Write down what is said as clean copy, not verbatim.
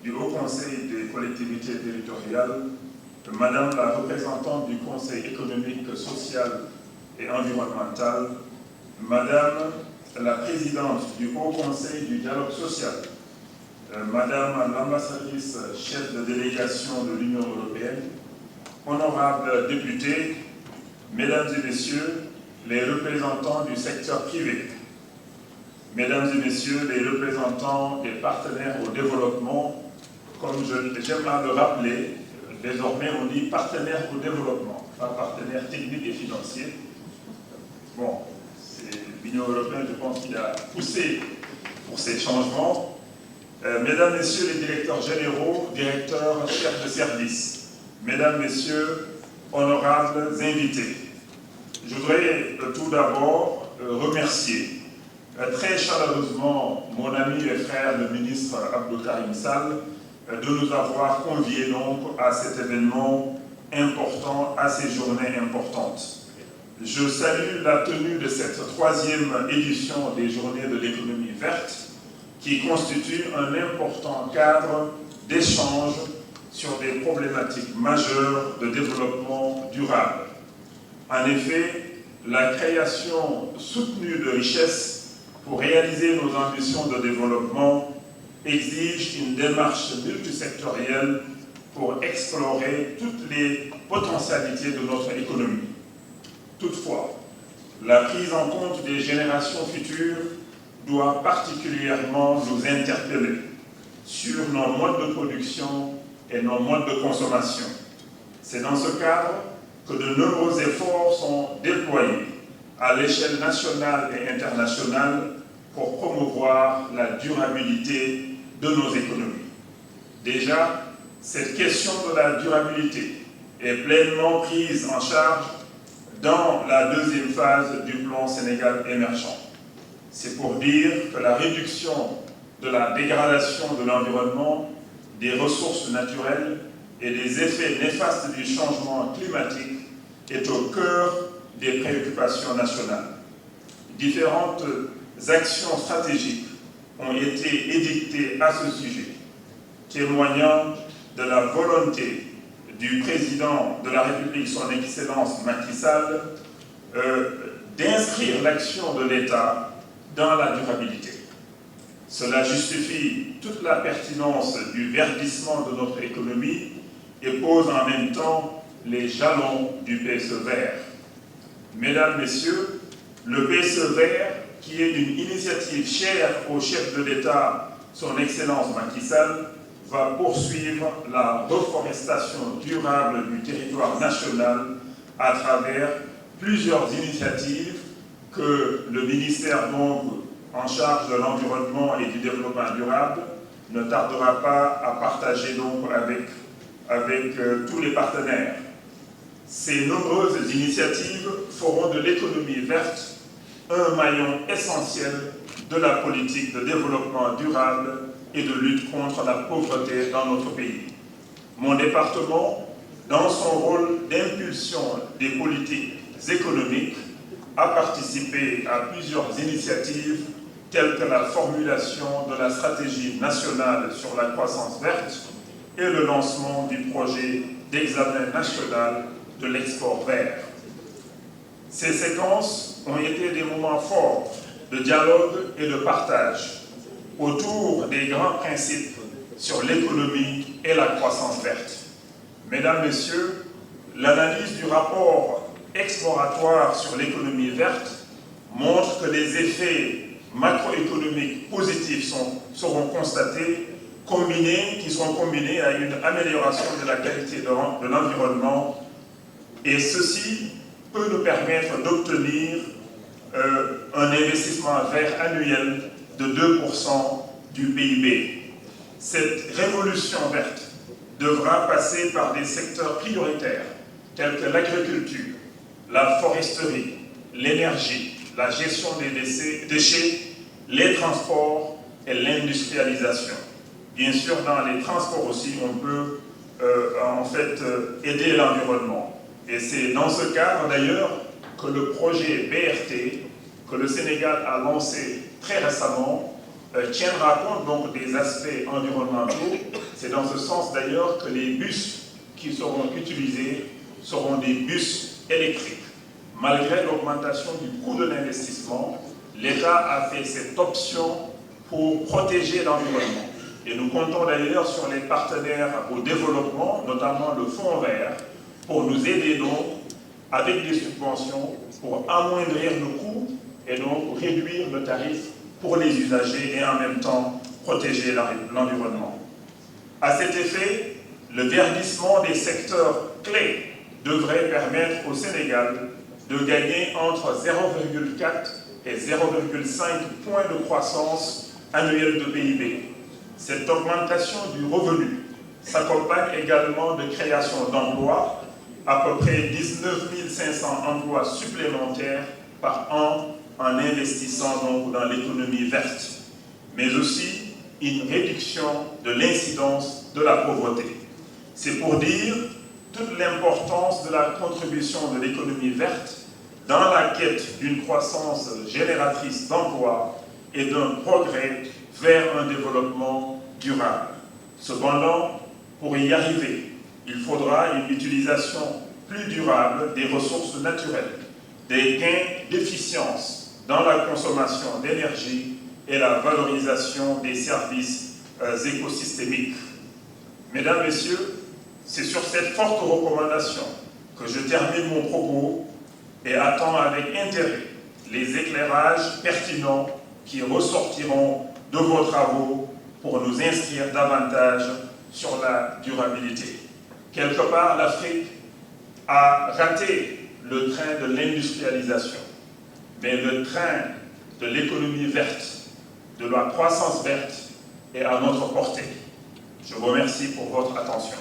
Du Haut Conseil des collectivités territoriales, Madame la représentante du Conseil économique, social et environnemental, Madame la présidente du Haut Conseil du dialogue social, Madame l'ambassadrice chef de délégation de l'Union européenne, honorables députés, Mesdames et Messieurs les représentants du secteur privé, Mesdames et Messieurs les représentants des partenaires au développement, comme j'aime à le rappeler, désormais on dit partenaires au développement, pas partenaires techniques et financiers. Bon, l'Union européenne, je pense qu'il a poussé pour ces changements. Mesdames, Messieurs les directeurs généraux, directeurs, chefs de service, Mesdames, Messieurs, honorables invités, je voudrais tout d'abord remercier très chaleureusement mon ami et frère, le ministre Abdou Karim Sall, de nous avoir conviés donc à cet événement important, à ces journées importantes. Je salue la tenue de cette 3e édition des Journées de l'économie verte, qui constitue un important cadre d'échange sur des problématiques majeures de développement durable. En effet, la création soutenue de richesses pour réaliser nos ambitions de développement exige une démarche multisectorielle pour explorer toutes les potentialités de notre économie. Toutefois, la prise en compte des générations futures doit particulièrement nous interpeller sur nos modes de production et nos modes de consommation. C'est dans ce cadre que de nombreux efforts sont déployés à l'échelle nationale et internationale pour promouvoir la durabilité de nos économies. Déjà, cette question de la durabilité est pleinement prise en charge dans la 2e phase du plan Sénégal émergent. C'est pour dire que la réduction de la dégradation de l'environnement, des ressources naturelles et des effets néfastes du changement climatique est au cœur des préoccupations nationales. Différentes actions stratégiques ont été édictées à ce sujet, témoignant de la volonté du président de la République, son Excellence Macky Sall, d'inscrire l'action de l'État dans la durabilité. Cela justifie toute la pertinence du verdissement de notre économie et pose en même temps les jalons du PSE vert. Mesdames, Messieurs, le PSE vert, qui est une initiative chère au chef de l'État, son Excellence Macky Sall, va poursuivre la reforestation durable du territoire national à travers plusieurs initiatives que le ministère donc en charge de l'environnement et du développement durable ne tardera pas à partager donc avec tous les partenaires. Ces nombreuses initiatives feront de l'économie verte un maillon essentiel de la politique de développement durable et de lutte contre la pauvreté dans notre pays. Mon département, dans son rôle d'impulsion des politiques économiques, a participé à plusieurs initiatives telles que la formulation de la stratégie nationale sur la croissance verte et le lancement du projet d'examen national de l'export vert. Ces séquences ont été des moments forts de dialogue et de partage autour des grands principes sur l'économie et la croissance verte. Mesdames, Messieurs, l'analyse du rapport exploratoire sur l'économie verte montre que les effets macroéconomiques positifs seront constatés, qui seront combinés à une amélioration de la qualité de l'environnement, et ceci peut nous permettre d'obtenir un investissement vert annuel de 2% du PIB. Cette révolution verte devra passer par des secteurs prioritaires tels que l'agriculture, la foresterie, l'énergie, la gestion des déchets, les transports et l'industrialisation. Bien sûr, dans les transports aussi, on peut aider l'environnement. Et c'est dans ce cadre d'ailleurs que le projet BRT, que le Sénégal a lancé très récemment, tiendra compte donc des aspects environnementaux. C'est dans ce sens d'ailleurs que les bus qui seront utilisés seront des bus électriques. Malgré l'augmentation du coût de l'investissement, l'État a fait cette option pour protéger l'environnement. Et nous comptons d'ailleurs sur les partenaires au développement, notamment le Fonds vert, pour nous aider donc avec des subventions pour amoindrir le coût et donc réduire le tarif pour les usagers et en même temps protéger l'environnement. À cet effet, le verdissement des secteurs clés devrait permettre au Sénégal de gagner entre 0,4 et 0,5 points de croissance annuelle de PIB. Cette augmentation du revenu s'accompagne également de création d'emplois, à peu près 19 500 emplois supplémentaires par an en investissant donc dans l'économie verte, mais aussi une réduction de l'incidence de la pauvreté. C'est pour dire toute l'importance de la contribution de l'économie verte dans la quête d'une croissance génératrice d'emplois et d'un progrès vers un développement durable. Cependant, pour y arriver, il faudra une utilisation plus durable des ressources naturelles, des gains d'efficience dans la consommation d'énergie et la valorisation des services écosystémiques. Mesdames, Messieurs, c'est sur cette forte recommandation que je termine mon propos et attends avec intérêt les éclairages pertinents qui ressortiront de vos travaux pour nous inscrire davantage sur la durabilité. Quelque part, l'Afrique a raté le train de l'industrialisation, mais le train de l'économie verte, de la croissance verte est à notre portée. Je vous remercie pour votre attention.